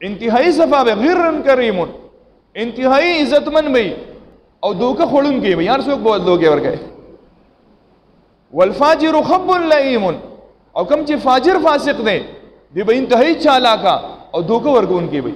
انتهایی صفا به غرن کریم انتهایی عزتمن بی او دوکه خورون کی بی یار څوک به دوکه ورکړي والفاجر خب لئیم او کم چې فاجر فاسق دی دی به انتهایی چالاکا او دوکه ورکون کی بی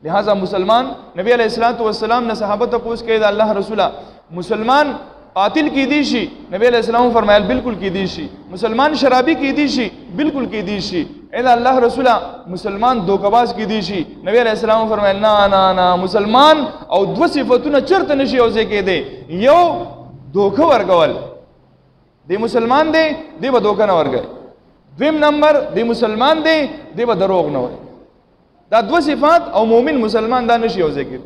لہذا مسلمان نبی علیہ الصلوۃ والسلام نے صحابہ ته پوښتنه کړه الله رسوله مسلمان قاتل کی دی شي نبی علیہ السلام فرمایل بالکل کی دی شي مسلمان شرابی کی دی شي بالکل کی دی شي اے الله رسوله مسلمان دوکباز کی دی شي نبی علیہ السلام فرمایل نه مسلمان او دو صفاتونه چرته نشي اوځي کې دی یو دوکه ورکول دی مسلمان دی به دوکه نه ورګي دویم نمبر دی مسلمان دی به دروغ نه وایي دا دو صفات او مومن مسلمان دا نشي اوځي کې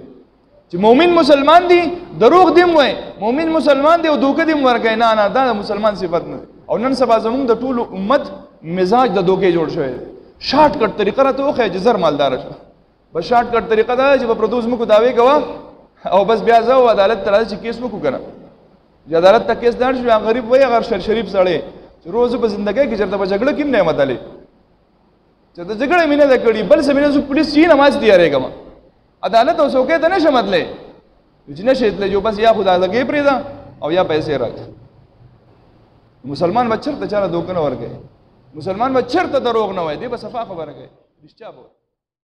چې مومن مسلمان دی دروغ دیم وای مومن مسلمان دی او دوکه دیم ورګي نه دا مسلمان صفت نه او نن سبا زموږ د ټول امت مزاج د دوکه جوړ شوی شارټ کټ طریقه راته وخه چې زر مالدار شه بس شارټ کټ طریقه دا چې په پردوس مکو داوی کوا او بس بیا ځو عدالت ته راځي چې کیس مکو کنه چې عدالت ته کیس دار شو غریب وای غیر شریف سړی چې روز په ژوندۍ کې چرته په جګړه کې نعمت علي چې د جګړې مینه د کړي بل سمینه سو پولیس چی نماز دی اره کما عدالت او سوکې ته نشه مطلب چې نشه ته جو بس یا خدا لګي پریدا او یا پیسې راځي مسلمان بچر ته چاره دوکنه ورګي مسلمان بچر ته دروغ نه وای دی بس صفا خبره کوي رښتیا به